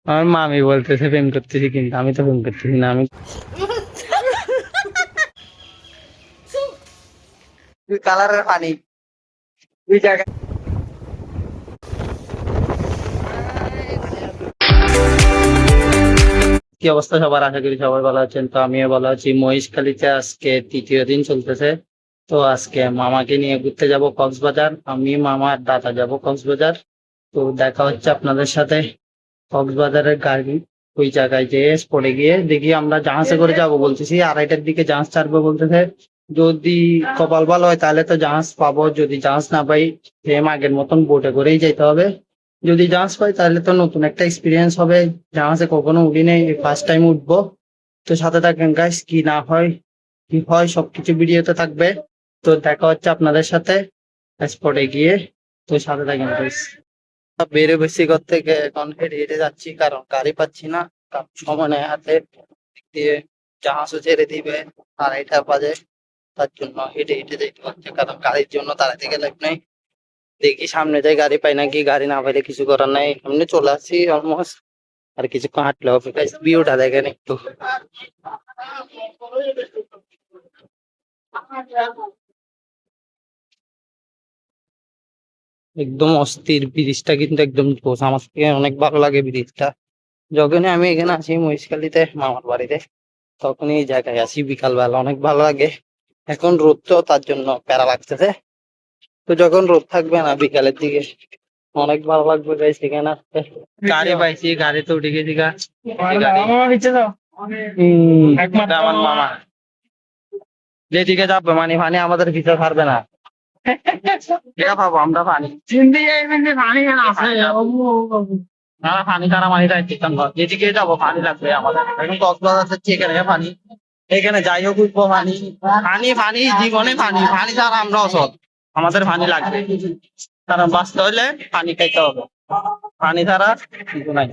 আমার মামি বলতেছে প্রেম করতেছি, কিন্তু আমি তো প্রেম করতেছি না। আমি দুই কালারের পানি, দুই জায়গায়। কি অবস্থা সবার? আশা করি সবাই ভালো আছেন। তো আমিও ভালো আছি। মহেশখালীতে আজকে তৃতীয় দিন চলতেছে। তো আজকে মামাকে নিয়ে ঘুরতে যাব কক্সবাজার। আমি, মামা আর দাদা যাব কক্সবাজার। তো দেখা হচ্ছে আপনাদের সাথে কক্সবাজারের গাড়ি ওই জায়গায় যেয়ে স্পটে গিয়ে দেখি। আমরা জাহাজে করে যাব বলতেছি, 2:30টার দিকে জাহাজ ছাড়বো বলতেছে। যদি কপাল ভালো হয় তাহলে তো জাহাজ পাবো, যদি জাহাজ না পাই সেম আগের মতন বোটে করেই যেতে হবে। যদি জাহাজ পাই তাহলে তো নতুন একটা এক্সপিরিয়েন্স হবে। জাহাজে কখনো উঠি নেই, ফার্স্ট টাইম উঠবো। তো সাথে থাকেন গাইস, কি না হয় কি হয় সবকিছু ভিডিওতে থাকবে। তো দেখা হচ্ছে আপনাদের সাথে স্পটে গিয়ে। তো সাথে থাকেন গাইস। বেড়ে বেশি ঘর থেকে এখন হেঁটে হেঁটে যাচ্ছি, কারণ গাড়ি পাচ্ছি না। কারণ সময় নেই হাতে। দিক দিয়ে জাহাজও ছেড়ে দিবে 2:30 বাজে। তার জন্য হেঁটে হেঁটে যেতে হচ্ছে, কারণ গাড়ির জন্য দাঁড়াতে গেলে নেই। দেখি সামনে যাই গাড়ি পাই নাকি, গাড়ি না পাইলে কিছু করার নাই, এমনি চলে আসছি অলমোস্ট। আর কিছুক্ষণ হাঁটলে হবে। ভিউটা দেখেন একটু। একদম অস্থির ব্রিজটা, কিন্তু একদম জোস। আমার থেকে অনেক ভালো লাগে ব্রিজটা। যখনই আমি এখানে আসি মহেশখালীতে মামার বাড়িতে, তখনই এই জায়গায় আসি বিকাল বেলা, অনেক ভালো লাগে। এখন রোদ তো, তার জন্য প্যারা লাগতেছে। তো যখন রোদ থাকবে না বিকালের দিকে, অনেক ভালো লাগবে গাইস সেখানে আসতে। গাড়ি পাইছি, গাড়িতে উঠে গেছি গা। একমাত্র আমার মামা যেদিকে যাবে মানে পানি আমাদের ভিতরে ছাড়বে না। এটা পাবো আমরা পানি। পানি ছাড়া মানে যেদিকে যাবো পানি লাগবে আমাদের। এখন কক্সবাজার যাচ্ছি, এখানে পানি, এখানে যাই হোক উঠবো পানি। পানি পানি জীবনে পানি, পানি ছাড়া আমরা অসৎ। আমাদের পানি লাগবে, কারণ বাঁচতে হলে পানি খাইতে হবে। পানি ছাড়া কিছু নাই।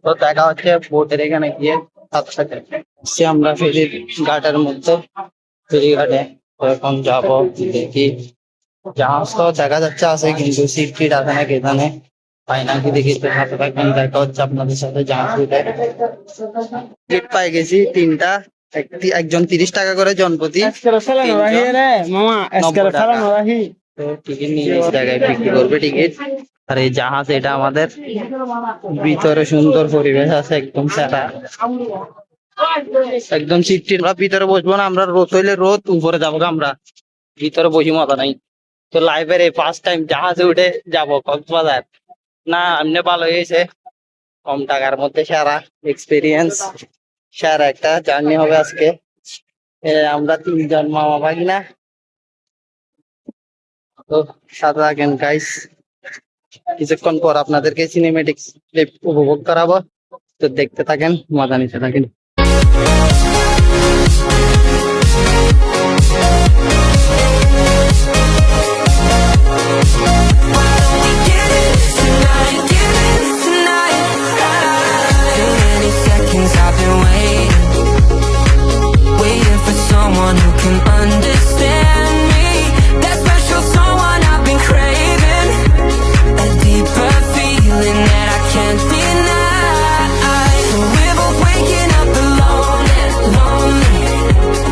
তো দেখা হচ্ছে বোটের এখানে গিয়ে সাথে সাথে। সে আমরা ফেরি ঘাটের মধ্যে, ফেরি ঘাটে। তো এখন যাবো, দেখি জাহাজ তো দেখা যাচ্ছে আছে, কিন্তু সিট টিট আছে নাকি এখানে পাই নাকি দেখি। তো সাথে থাকবেন, দেখা হচ্ছে আপনাদের সাথে জাহাজ উঠে। সিট পাই গেছি 3টা। একজন 30 টাকা করে জনপ্রতি, 90 টাকা। তো টিকিট নিয়ে এই জায়গায় বিক্রি করবে টিকিট। আর এই জাহাজ এটা আমাদের। ভিতরে সুন্দর পরিবেশ আছে, একদম সেটা একদম সিটটি। আমরা ভিতরে বসবো না, আমরা রোদ হইলে রোদ, উপরে যাবো আমরা, ভিতরে বসি মজা নাই। তো লাইফের এই ফার্স্ট টাইম জাহাজে উঠে যাবো কক্সবাজার। না এমনি ভালো হয়েছে, কম টাকার মধ্যে সেরা এক্সপিরিয়েন্স, সেরা একটা জার্নি হবে আজকে। আমরা 3জন মামা ভাগিনা। তো সাথে থাকেন গাইস, কিছুক্ষণ পর আপনাদেরকে সিনেমেটিক ক্লিপ উপভোগ করাবো। তো দেখতে থাকেন, মজা নিতে থাকেন। I've been waiting for someone who can understand me. That special someone I've been craving, a deeper feeling that I can't deny. So we're both waking up alone and lonely.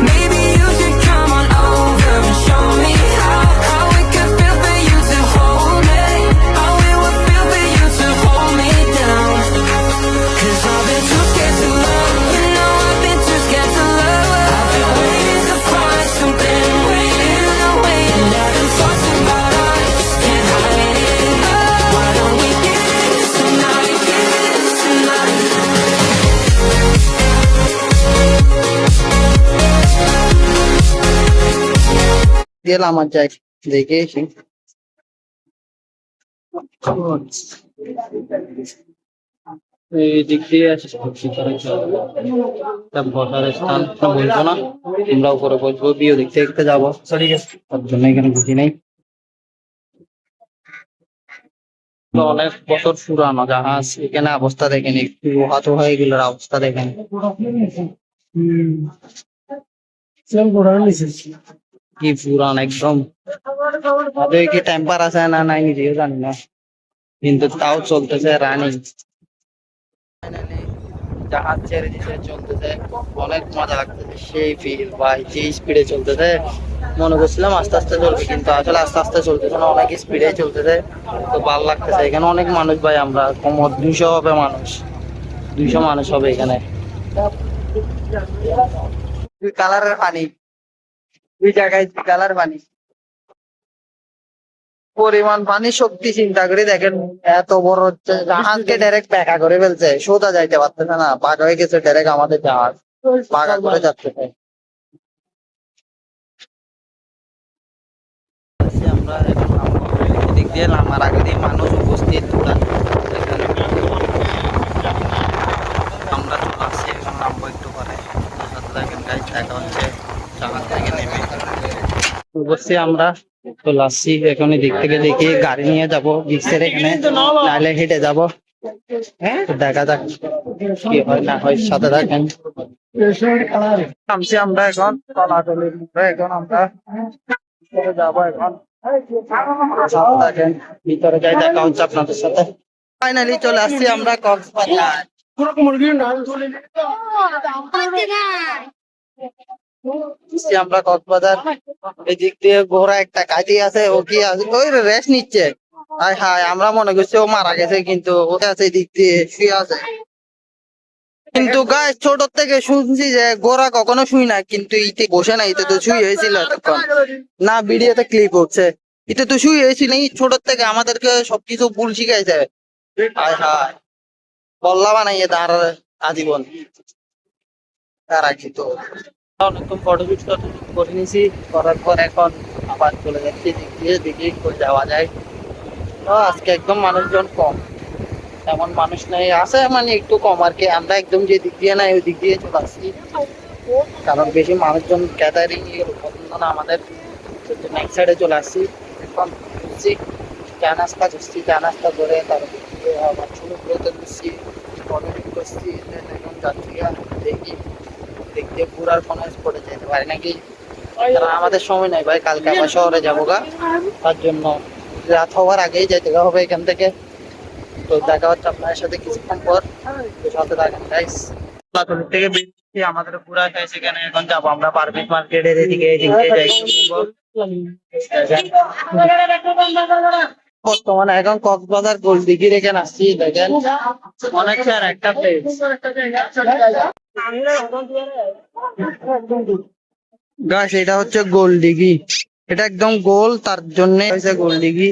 Maybe you should come on over and show me how it could feel for you to hold me, how it would feel for you to hold me down. 'Cause I've been too scared to love, you know I've been too scared to love. I've been waiting to find something, and I've been talking about I just can't hide it. Why don't we get it tonight, get it tonight? দিয়ে আমার যাই দেখে AC. এই দিক দিয়ে আসি, বসার স্থান বলবো না, আমরা উপরে বসবো, বিয়ে দেখতে দেখতে যাবো। ঠিক আছে, তার জন্য এখানে বুঝি নাই। তো অনেক বছর পুরানো জাহাজ, এখানে অবস্থা দেখেন একটু হাত হয়ে এগুলোর অবস্থা দেখেন। কি পুরান একদম। আদৌ কি টেম্পার আছে না নাই নিজেও জানি না, কিন্তু তাও চলতেছে রানিং। ফাইনালি জাহাজ ছেড়ে দিতে চলতেছে, অনেক মজা লাগতেছে, সেই ফিল ভাই, যে স্পিডে চলতেছে। মনে করছিলাম আস্তে আস্তে চলবে, কিন্তু আসলে আস্তে আস্তে চলতেছে না, অনেক স্পিডে চলতেছে। তো ভালো লাগতেছে। এখানে অনেক মানুষ ভাই, আমরা কমর 200 হবে মানুষ, 200 মানুষ হবে এখানে। দুই কালারের পানি, দুই জায়গায় দুই কালার পানি। পরিমাণ পানি শক্তি চিন্তা করে দেখেন, এত বড় হচ্ছে জাহাজকে ডাইরেক্ট ব্যাকা করে ফেলছে, সোজা যাইতে পারতেছে না, বাঁকা হয়ে গেছে ডাইরেক্ট আমাদের জাহাজ, বাঁকা করে যাচ্ছে। আমরা এখন নামবো, এদিক দিয়ে নামার আগে দিয়ে মানুষ উপস্থিত পুরা এখানে। আমরা চলে আসছি, এখন নামবো একটু পরে। দেখেন গাইজ, দেখা হচ্ছে জাহাজ থেকে নেমে বসছি আমরা, তো লাসি এখন দিক থেকে দেখি গাড়ি নিয়ে যাবো বিচের এখানে, নাহলে হেঁটে যাবো। তো দেখা যাক কি হয় না হয়, সাথে থাকেন। নামছি আমরা এখন কলাতলির মোড়ে, এখন আমরা ভিতরে যাবো এখন, সাথে থাকেন। ভিতরে যাই, দেখা হচ্ছে আপনাদের সাথে। ফাইনালি চলে আসছি আমরা কক্সবাজার। আমরা কক্সবাজার, এদিক দিয়ে ঘোড়া একটা কাটি আছে, ও কি আছে ওই রেস্ট নিচ্ছে। হায় হায়, আমরা মনে করছি ও মারা গেছে, কিন্তু ওকে আছে এদিক দিয়ে শুয়ে আছে। কিন্তু গাছ ছোট থেকে শুনছি যে ঘোড়া কখনো শুই না, কিন্তু ইতে বসে না, ইতে তো শুই হয়েছিল এতক্ষণ। না, ভিডিওতে ক্লিপ উঠছে, ইতে তো শুই হয়েছিল। ছোট থেকে আমাদেরকে সবকিছু ভুল শিখাইছে। হায় হায়, বল্লা বানাইয়ে তার আজীবন। তারা কিন্তু অনেকক্ষণ ফটোশুট করে নিয়েছি, করার পর এখন আবার চলে যাচ্ছি দিক দিয়ে, দেখি কই যাওয়া যায়। তো আজকে একদম মানুষজন কম, তেমন মানুষ নেই, আছে মানে একটু কম আর কি। আমরা একদম যে দিক দিয়ে নাই ওই দিক দিয়ে চলে আসছি, কারণ বেশি মানুষজন গ্যাদারিং পছন্দ না আমাদের। নেক্সট সাইডে চলে আসছি, এখন ঘুরছি, চা নাস্তা করছি, চা নাস্তা করে তারপর আবার সমুদ্রতে ঘুরছি, ফটোশুট করছি। এখন যাচ্ছি, দেখি দেখতে পুরার কোনো স্পটে যেতে পারি নাকি, কারণ আমাদের সময় নাই ভাই, কালকে আবার শহরে যাবো গা, তার জন্য রাত হওয়ার আগেই যেতে হবে এখান থেকে। তো দেখা হচ্ছে আপনার সাথে কিছুক্ষণ পর, সাথে থাকেন গাইস। থেকে বেরিয়েছি, আমাদের পুরা গাইস এখানে এখন যাবো আমরা পারমিট মার্কেটের এদিকে, এদিক দিয়ে যাই। বর্তমানে এখন কক্সবাজার গোলদিঘির এখানে আসছি, দেখেন অনেক স্যার একটা প্লেস। গাছ এটা হচ্ছে গোলদিঘি, এটা একদম গোল, তার জন্য হয়েছে গোলদিঘি।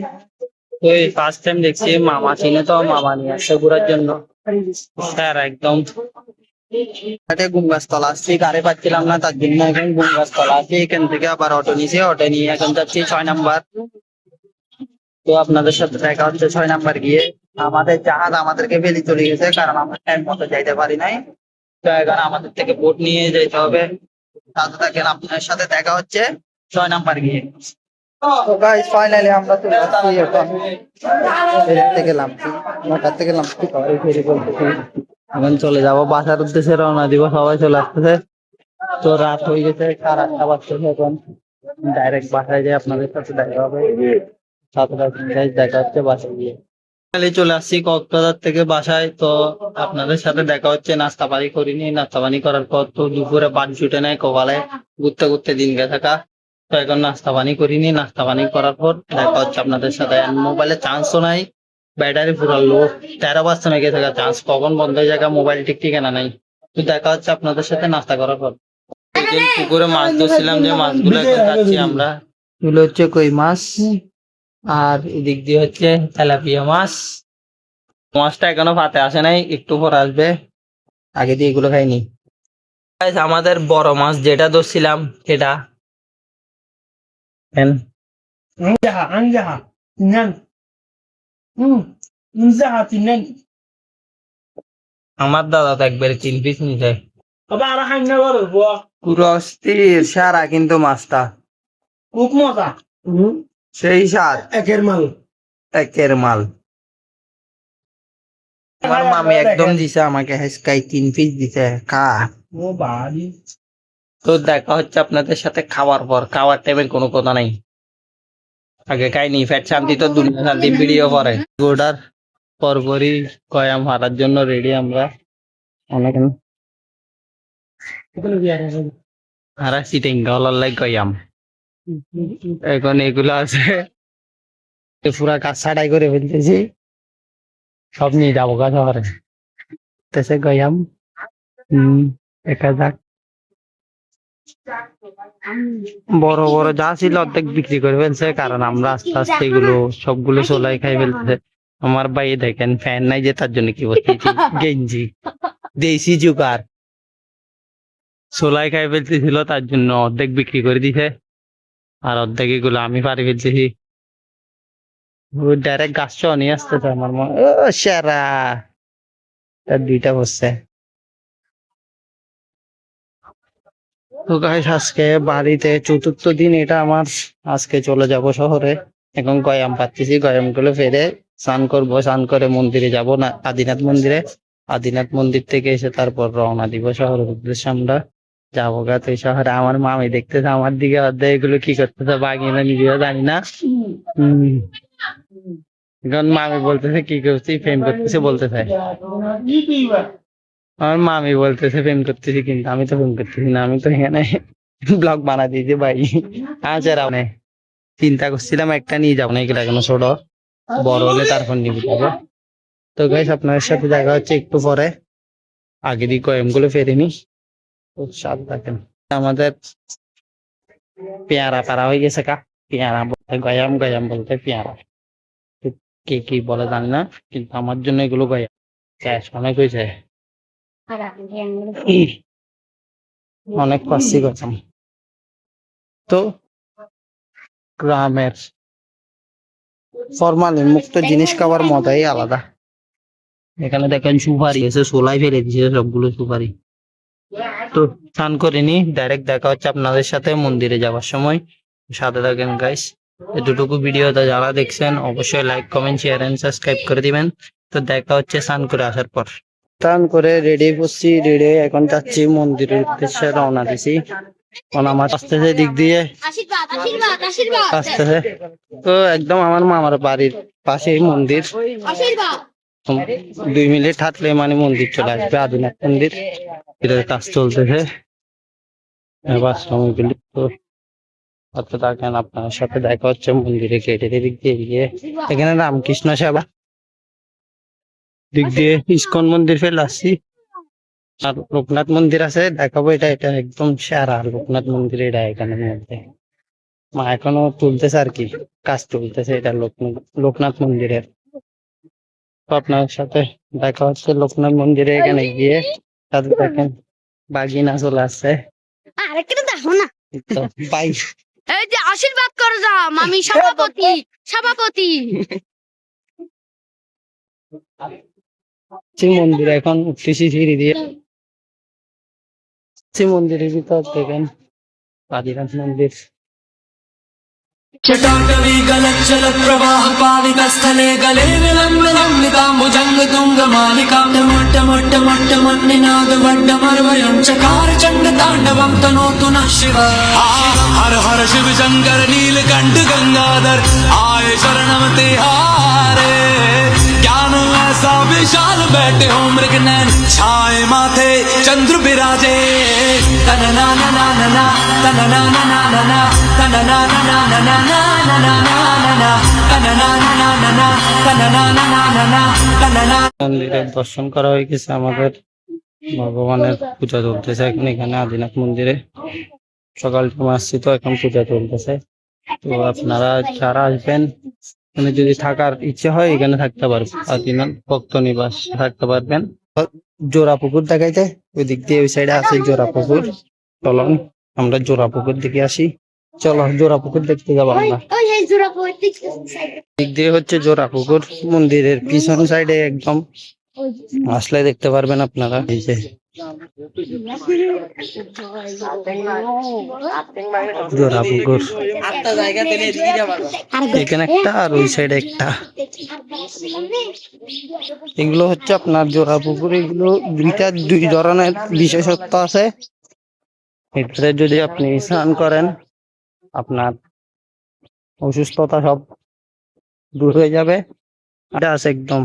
তো ফার্স্ট টাইম দেখছি, মামা চিনে তো, মামা নিয়ে আসছে ঘোরার জন্য স্যার একদম। গুমগাছতলা আসছি, গাড়ি পাচ্ছিলাম না, তার জন্য এখন গুমগাছতলা আসছি। এখান থেকে আবার অটো নিয়েছি, অটো নিয়ে এখন যাচ্ছি 6 নাম্বার। তো আপনাদের সাথে দেখা হচ্ছে 6 নাম্বার গিয়ে। আমাদের জাহাজ আমাদেরকে ফেলে চলে গেছে, কারণ আমরা টাইম মতো যাইতে পারি নাই। তো এখন আমাদের থেকে বোট নিয়ে যেতে হবে। সাথে থাকেন, আপনার সাথে দেখা হচ্ছে 6 নাম্বার গিয়ে। তো গাইস ফাইনালি আমরা চলে আসছি এখন, ফেরি থেকে নামছি, নৌকার থেকে নামছি, ফেরি বলতেছি। এখন চলে যাবো বাসার উদ্দেশ্যে, রওনা দিব, সবাই চলে আসতেছে। তো রাত হয়ে গেছে, 8:30 বাজতেছে, এখন ডাইরেক্ট বাসায় যাই, আপনাদের সাথে দেখা হবে। সাথে দেখা হচ্ছে বাসায় গিয়ে। চলে আসছি কক্সবাজার থেকে বাসায়, তো আপনাদের সাথে দেখা হচ্ছে। নাস্তা পানি করিনি, নাস্তা পানি করার পর তো দুপুরে পানি ছুটে নেয় কপালে, ঘুরতে ঘুরতে দিন গে থাকা। তো এখন নাস্তা পানি করিনি, নাস্তা পানি করার পর দেখা হচ্ছে আপনাদের সাথে। মোবাইলে চান্সও নাই, ব্যাটারি পুরো লো, 13% গেছে চান্স, কখন বন্ধ হয়ে যায় মোবাইল ঠিক ঠিকানা নাই। তো দেখা হচ্ছে আপনাদের সাথে নাস্তা করার পর। পুকুরে মাছ ধরছিলাম, যে মাছগুলো এখন খাচ্ছি আমরা। এগুলো হচ্ছে কই মাছ, আর এদিক দিয়ে হচ্ছে তেলাপিয়া মাছ। মাছটা এখনো ভাতে আসে নাই, একটু পর আসবে, আগে দিয়ে এগুলো খাইনি। আমাদের বড় মাছ যেটা ধরছিলাম সেটা আমার দাদা তো একবারে 3 পিস নিতে পুরো অস্থির সারা, কিন্তু মাছটা খুব মজা, সেই স্বাদ, একের মাল। আমার মামি একদম দিছে আমাকে, হেসকাই 3 পিস দিছে, খা। তো দেখা হচ্ছে আপনাদের সাথে খাওয়ার পর, খাওয়ার টাইমের কোনো কথা নাই, আগে খাইনি, ফ্যাট শান্তি তো দুনিয়া শান্তি, ভিডিও পরে গোডার পরপরই কয়াম হারার জন্য রেডি আমরা। অনেক আর সিটিং গলার লাইক গয়াম এখন এগুলো আছে পুরা কাজ ছাড়াই করে ফেলতেছি সব নিয়ে যাবো গা শহরে তেসে গয়াম দেখা যাক বড় বড় যা ছিল অর্ধেক বিক্রি করে ফেলছে কারণ আমরা আস্তে আস্তে এগুলো সবগুলো সোলাই খাই ফেলছে আমার ভাই দেখেন ফ্যান নাই যে তার জন্য কি বলতেছি গেঞ্জি দেশি জুগার সোলাই খাই ফেলতেছিল তার জন্য অর্ধেক বিক্রি করে দিছে আর অর্ধেক এগুলো আমি পারি ফেলতেছি ডাইরেক্ট গাছ নিয়ে আসতেছে আমার মনে ও সেরা তার দুইটা বসছে তো গাইস আজকে বাড়িতে চতুর্থ দিন এটা আমার আজকে চলে যাব শহরে এখন গয়াম পাচ্ছি গয়াম গুলো ফেরে স্নান করবো স্নান করে মন্দিরে যাব না আদিনাথ মন্দিরে আদিনাথ মন্দির থেকে এসে তারপর রওনা দিব শহরের উদ্দেশ্যে আমরা যাবো গা তো শহরে আমার মামি দেখতেছে আমার দিকে অর্ধেক এগুলো কি করতেছে বাগিয়ে না নিজেও জানি না এখন মামি বলতেছে কি করছি ফেম করতেছে বলতেছে আমার মামি বলতেছে প্রেম করতেছি কিন্তু আমি তো প্রেম করতেছি না আমি তো এখানে ব্লগ বানা দিয়েছি ভাই আচ্ছা রাও চিন্তা করছিলাম একটা নিয়ে যাবো না এগুলো এখনো ছোট বড় হলে তারপর নিয়ে যাবো তো গাইস আপনাদের সাথে দেখা হচ্ছে একটু পরে আগে দিয়ে কয়েম গুলো ফেরিনি খুব স্বাদ দেখেন আমাদের পেয়ারা পারা হয়ে গেছে কা পেয়ারা বলতে গয়াম গয়াম বলতে পেয়ারা কে কি বলে জানি না কিন্তু আমার জন্য এগুলো গয়াম ক্যাশ অনেক হয়েছে অনেক পাচ্ছি গেছাম তো গ্রামের ফরমালিন মুক্ত জিনিস খাবার মজাই আলাদা এখানে দেখেন সুপারি এসে সোলাই ফেলে দিয়েছে সবগুলো সুপারি তো স্নান করিনি ডাইরেক্ট দেখা হচ্ছে আপনাদের সাথে মন্দিরে যাওয়ার সময় সাথে থাকেন গাইস এতটুকু ভিডিওটা যারা দেখছেন অবশ্যই like comment share and subscribe করে দিবেন তো দেখা হচ্ছে স্নান করে আসার পর স্নান করে রেডি করছি রেডি এখন যাচ্ছি মন্দিরের উদ্দেশ্যে রওনা দিছি কারণ আমার আসতেছে দিক দিয়ে আসতেছে তো একদম আমার মামার বাড়ির পাশেই মন্দির 2 মিনিট হাঁটলে মানে মন্দির চলে আসবে আদিনাথ মন্দির এটার কাজ চলতেছে এবার সময়গুলি তো থাকেন আপনার সাথে দেখা হচ্ছে মন্দিরে গেটের দিক দিয়ে গিয়ে এখানে রামকৃষ্ণ সেবা দিক দিয়ে ইস্কন মন্দির ফেলে আসছি আর লোকনাথ মন্দির আছে দেখাবো এটা এটা একদম সেরা লোকনাথ মন্দির এটা এখানের মধ্যে মা এখনো তুলতেছে আর কি কাজ চলতেছে এটা লোকনাথ মন্দিরের তো আপনার সাথে দেখা হচ্ছে লোকনাথ মন্দিরে এখানে গিয়ে সাথে দেখেন বাগিনা চলে আসছে আরেকটা দেখো না তো বাই এই যে আশীর্বাদ করে যা মামি সভাপতি সভাপতি মন্দিরে এখন উঠতেছি সিঁড়ি দিয়ে মন্দিরের ভিতর দেখেন আদিনাথ মন্দির चटाटवी गलच्चल प्रवाह पाविक स्थले गले विलम्बिताम्बुजङ्ग तुङ्ग मालिकां टमट्टमट्टमट्टमन्निनाद वड्डमर्वयं चकार चण्ड ताण्डवं तनोतु नः शिव हर हर शिव शङ्कर नीलकण्ठ गङ्गाधर आए शरणम तिहारे ज्ञान ऐसा विशाल बैठे हो मृगनयन छाए माथे चंद्र विराजे तनना ना ना ना ना तनना ना ना ना ना तनना ना ना ना ना ना মন্দিরের দর্শন করা হয়ে গেছে আমাদের ভগবানের পূজা চলতেছে এখন এখানে আদিনাথ মন্দিরে সকাল টাইম আসছি তো এখন পূজা চলতেছে তো আপনারা যারা আসবেন মানে যদি থাকার ইচ্ছে হয় এখানে থাকতে পারবেন আদিনাথ ভক্ত নিবাস থাকতে পারবেন জোড়া পুকুর দেখাইতে ওই দিক দিয়ে ওই সাইডে আছে জোড়া পুকুর চলুন আমরা জোড়া পুকুর দিকে আসি চলো জোড়া পুকুর দেখতে যাবো আমরা দিক দিয়ে হচ্ছে জোড়া পুকুর মন্দিরের পিছন সাইডে একদম আসলে দেখতে পারবেন আপনারা এই যে জোড়া পুকুর এখানে একটা আর ওই সাইডে একটা এগুলো হচ্ছে আপনার জোড়া পুকুর এগুলো দুই ধরনের বিশেষত্ব আছে এটাতে যদি আপনি স্নান করেন আপনার অসুস্থতা সব দূর হয়ে যাবে এটা আছে একদম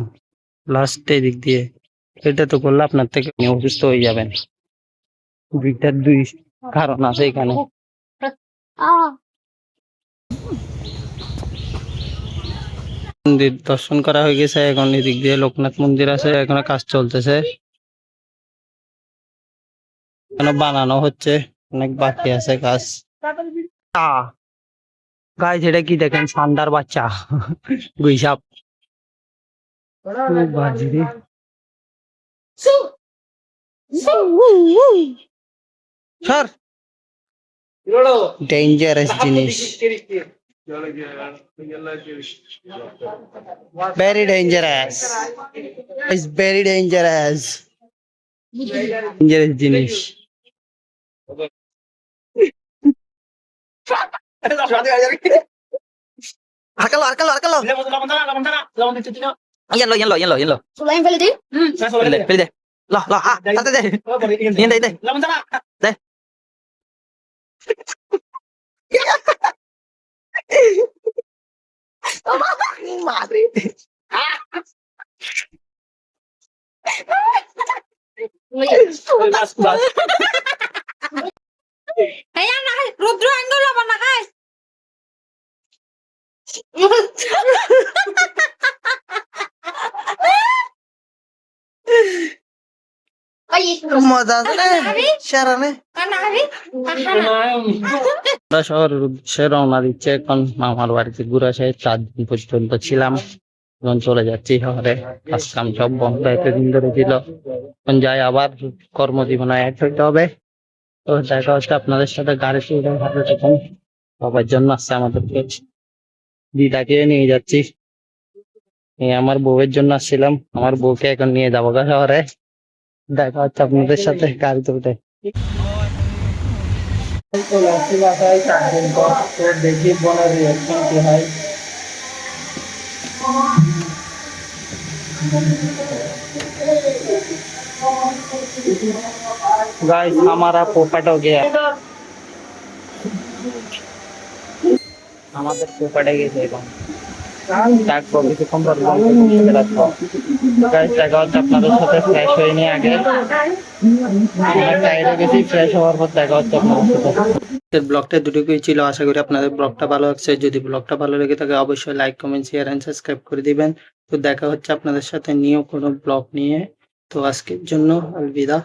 লাস্টে দিক দিয়ে এটা তো করলে আপনার থেকে আপনি অসুস্থ হয়ে যাবেন। দুইটার দুই কারণ আছে এখানে। মন্দির দর্শন করা হয়ে গেছে, এখন এদিক দিয়ে লোকনাথ মন্দির আছে, এখানে কাজ চলতেছে, এখানে বানানো হচ্ছে, অনেক বাকি আছে কাজ। গাইস এটা কি দেখেন, সান্ডার বাচ্চা গুইসাপ বাজিরে স্যার, ডেঞ্জারাস জিনিস, very dangerous, it's very dangerous, dangerous জিনিস। Arkalo. Yan lo. Sulaim feli di. Pilih deh. Loh, santai deh. Ini deh. Deh. Madre. Kaya na Rudro anggol apa na guys? Ay, মজা আছে রে শারানে। kana hari? আমরা শহরের উদ্দেশ্যে রওনা দিচ্ছে এখন মামার বাড়িতে ঘুরে আসে, 4 দিন পর্যন্ত ছিলাম, এখন চলে যাচ্ছি শহরে। কাজ কাম সব বন্ধ এতদিন ধরে ছিল, এখন যাই আবার কর্মজীবনে এক হইতে হবে। তো দেখা হচ্ছে আপনাদের সাথে গাড়িতে উঠে হাতে তখন সবার জন্য আসছে, আমাদেরকে দিদাকে নিয়ে যাচ্ছি, এই আমার বউয়ের জন্য আসছিলাম, আমার বউকে এখন নিয়ে যাবো গা শহরে। দেখা হচ্ছে আপনাদের সাথে গাড়িতে উঠে। চলে আসছি বাসায় 4 দিন পর, তো দেখি বোনের রিয়াকশন কি হয়। गाइस हमारा पोपट हो गया, আমাদের পোপটে গেছে এখন ডাকবো কিছুক্ষণ পর রাখবো। গাইস দেখা হচ্ছে আপনাদের সাথে ফ্রেশ হয়ে নিয়ে আগে, অনেক টায়ার্ড হয়ে গেছি, ফ্রেশ হওয়ার পর দেখা হচ্ছে আপনাদের সাথে। ব্লগটা দুটোই ছিল, আশা করি আপনাদের ব্লগটা ভালো লাগছে। যদি ব্লগটা ভালো লেগে থাকে অবশ্যই like comment share and subscribe করে দিবেন। তো দেখা হচ্ছে আপনাদের সাথে নিউ কোনো ব্লগ নিয়ে। তো আজকের জন্য আলবিদা।